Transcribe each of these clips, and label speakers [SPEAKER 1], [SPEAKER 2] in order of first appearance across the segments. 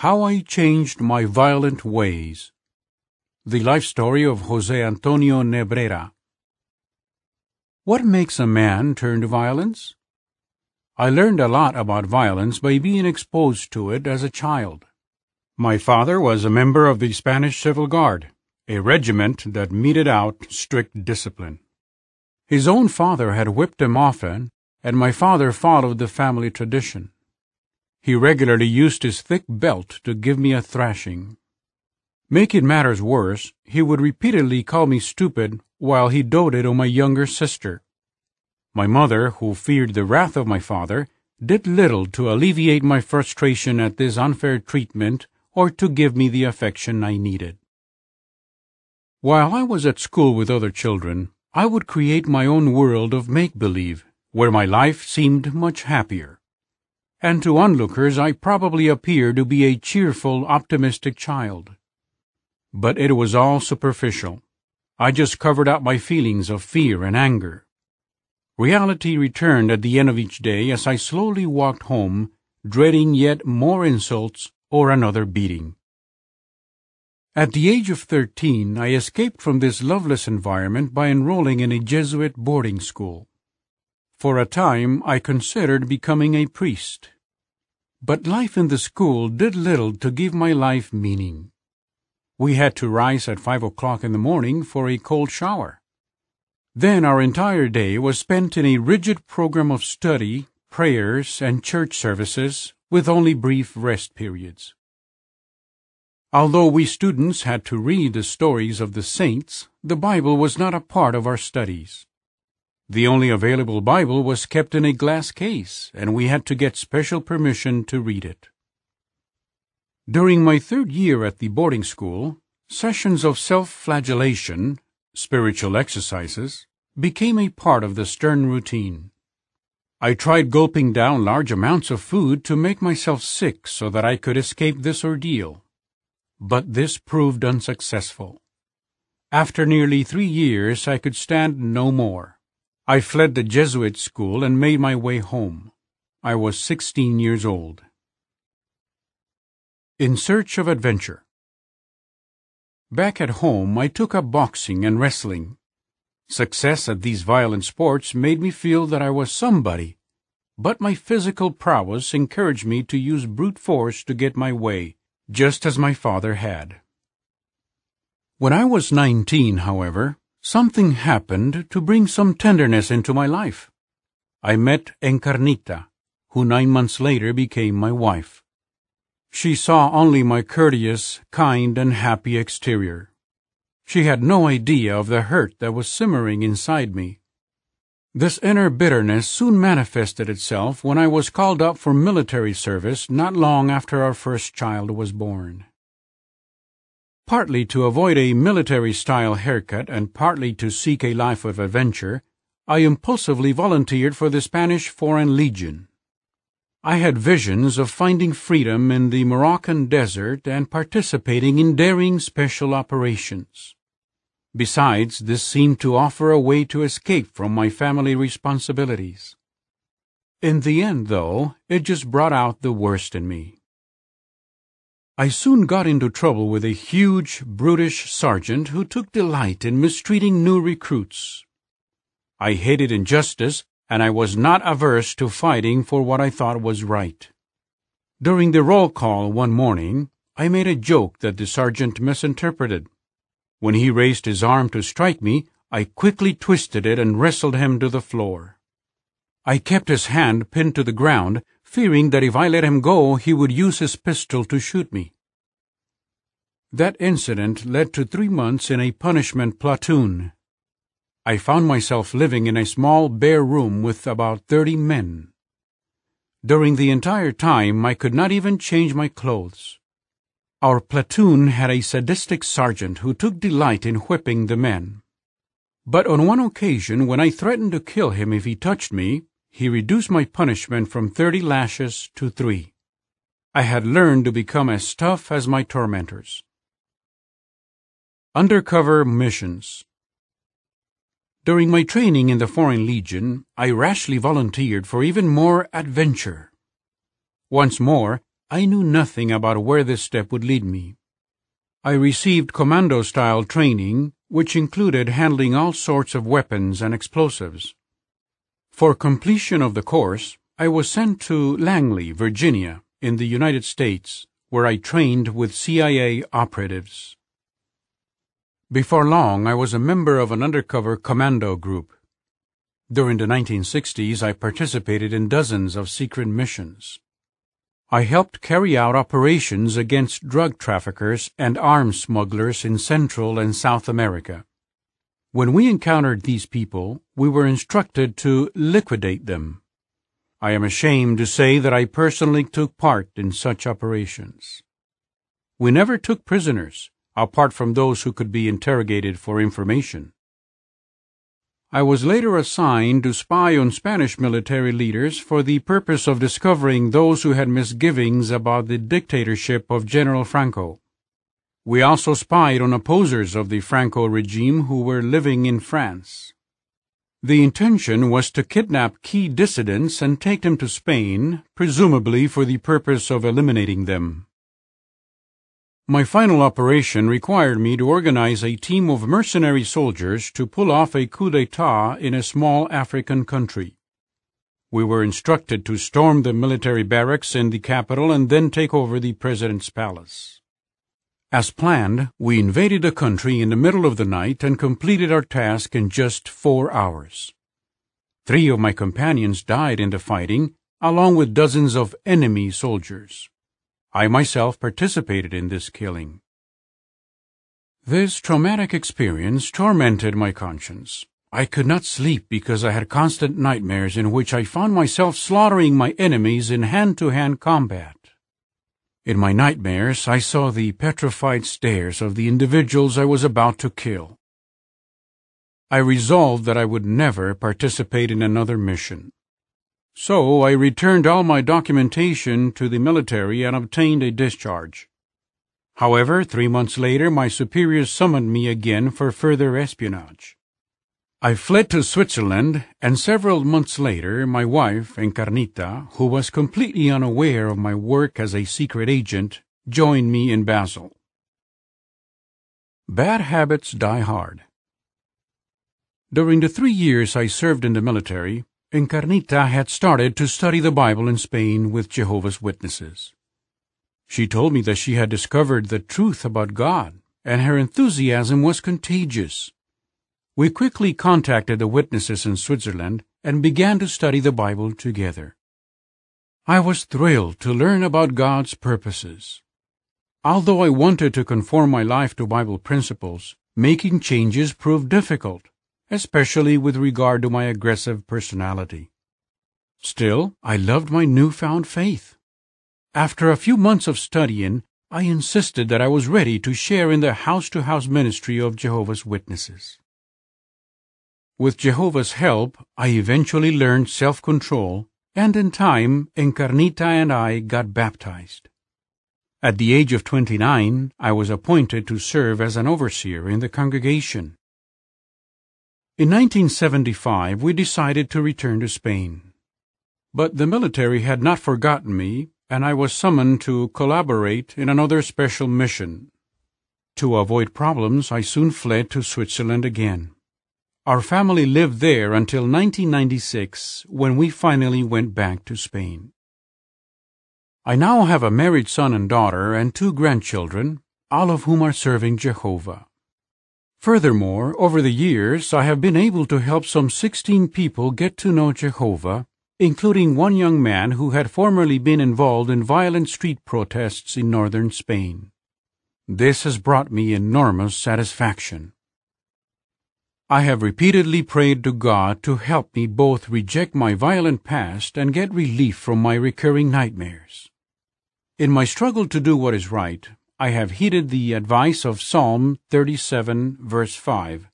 [SPEAKER 1] How I Changed My Violent Ways. The Life Story of Jose Antonio Nebrera. What makes a man turn to violence? I learned a lot about violence by being exposed to it as a child. My father was a member of the Spanish Civil Guard, a regiment that meted out strict discipline. His own father had whipped him often, and my father followed the family tradition. He regularly used his thick belt to give me a thrashing. Making matters worse, he would repeatedly call me stupid while he doted on my younger sister. My mother, who feared the wrath of my father, did little to alleviate my frustration at this unfair treatment or to give me the affection I needed. While I was at school with other children, I would create my own world of make-believe, where my life seemed much happier. And to onlookers I probably appeared to be a cheerful, optimistic child. But it was all superficial. I just covered up my feelings of fear and anger. Reality returned at the end of each day as I slowly walked home, dreading yet more insults or another beating. At the age of 13, I escaped from this loveless environment by enrolling in a Jesuit boarding school. For a time, I considered becoming a priest. But life in the school did little to give my life meaning. We had to rise at 5 o'clock in the morning for a cold shower. Then our entire day was spent in a rigid program of study, prayers, and church services, with only brief rest periods. Although we students had to read the stories of the saints, the Bible was not a part of our studies. The only available Bible was kept in a glass case, and we had to get special permission to read it. During my third year at the boarding school, sessions of self-flagellation, spiritual exercises, became a part of the stern routine. I tried gulping down large amounts of food to make myself sick so that I could escape this ordeal. But this proved unsuccessful. After nearly 3 years, I could stand no more. I fled the Jesuit school and made my way home. I was 16 years old. In search of adventure. Back at home, I took up boxing and wrestling. Success at these violent sports made me feel that I was somebody, but my physical prowess encouraged me to use brute force to get my way, just as my father had. When I was 19, however, something happened to bring some tenderness into my life. I met Encarnita, who 9 months later became my wife. She saw only my courteous, kind, and happy exterior. She had no idea of the hurt that was simmering inside me. This inner bitterness soon manifested itself when I was called up for military service not long after our first child was born. Partly to avoid a military-style haircut and partly to seek a life of adventure, I impulsively volunteered for the Spanish Foreign Legion. I had visions of finding freedom in the Moroccan desert and participating in daring special operations. Besides, this seemed to offer a way to escape from my family responsibilities. In the end, though, it just brought out the worst in me. I soon got into trouble with a huge, brutish sergeant who took delight in mistreating new recruits. I hated injustice, and I was not averse to fighting for what I thought was right. During the roll call one morning, I made a joke that the sergeant misinterpreted. When he raised his arm to strike me, I quickly twisted it and wrestled him to the floor. I kept his hand pinned to the ground, fearing that if I let him go, he would use his pistol to shoot me. That incident led to 3 months in a punishment platoon. I found myself living in a small, bare room with about 30 men. During the entire time, I could not even change my clothes. Our platoon had a sadistic sergeant who took delight in whipping the men. But on one occasion, when I threatened to kill him if he touched me, he reduced my punishment from 30 lashes to 3. I had learned to become as tough as my tormentors. Undercover missions. During my training in the Foreign Legion, I rashly volunteered for even more adventure. Once more, I knew nothing about where this step would lead me. I received commando-style training, which included handling all sorts of weapons and explosives. For completion of the course, I was sent to Langley, Virginia, in the United States, where I trained with CIA operatives. Before long, I was a member of an undercover commando group. During the 1960s, I participated in dozens of secret missions. I helped carry out operations against drug traffickers and arms smugglers in Central and South America. When we encountered these people, we were instructed to liquidate them. I am ashamed to say that I personally took part in such operations. We never took prisoners, apart from those who could be interrogated for information. I was later assigned to spy on Spanish military leaders for the purpose of discovering those who had misgivings about the dictatorship of General Franco. We also spied on opposers of the Franco regime who were living in France. The intention was to kidnap key dissidents and take them to Spain, presumably for the purpose of eliminating them. My final operation required me to organize a team of mercenary soldiers to pull off a coup d'etat in a small African country. We were instructed to storm the military barracks in the capital and then take over the president's palace. As planned, we invaded the country in the middle of the night and completed our task in just 4 hours. 3 of my companions died in the fighting, along with dozens of enemy soldiers. I myself participated in this killing. This traumatic experience tormented my conscience. I could not sleep because I had constant nightmares in which I found myself slaughtering my enemies in hand-to-hand combat. In my nightmares, I saw the petrified stares of the individuals I was about to kill. I resolved that I would never participate in another mission. So I returned all my documentation to the military and obtained a discharge. However, 3 months later, my superiors summoned me again for further espionage. I fled to Switzerland, and several months later, my wife, Encarnita, who was completely unaware of my work as a secret agent, joined me in Basel. Bad habits die hard. During the 3 years I served in the military, Encarnita had started to study the Bible in Spain with Jehovah's Witnesses. She told me that she had discovered the truth about God, and her enthusiasm was contagious. We quickly contacted the witnesses in Switzerland and began to study the Bible together. I was thrilled to learn about God's purposes. Although I wanted to conform my life to Bible principles, making changes proved difficult, especially with regard to my aggressive personality. Still, I loved my newfound faith. After a few months of studying, I insisted that I was ready to share in the house-to-house ministry of Jehovah's Witnesses. With Jehovah's help, I eventually learned self-control, and in time, Encarnita and I got baptized. At the age of 29, I was appointed to serve as an overseer in the congregation. In 1975, we decided to return to Spain. But the military had not forgotten me, and I was summoned to collaborate in another special mission. To avoid problems, I soon fled to Switzerland again. Our family lived there until 1996, when we finally went back to Spain. I now have a married son and daughter and 2 grandchildren, all of whom are serving Jehovah. Furthermore, over the years, I have been able to help some 16 people get to know Jehovah, including one young man who had formerly been involved in violent street protests in northern Spain. This has brought me enormous satisfaction. I have repeatedly prayed to God to help me both reject my violent past and get relief from my recurring nightmares. In my struggle to do what is right, I have heeded the advice of Psalm 37, verse 5.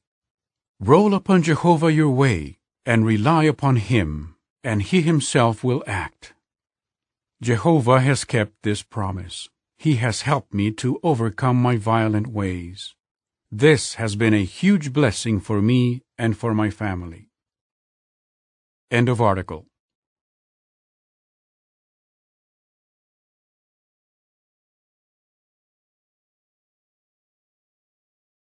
[SPEAKER 1] Roll upon Jehovah your way, and rely upon him, and he himself will act. Jehovah has kept this promise. He has helped me to overcome my violent ways. This has been a huge blessing for me and for my family. End of article.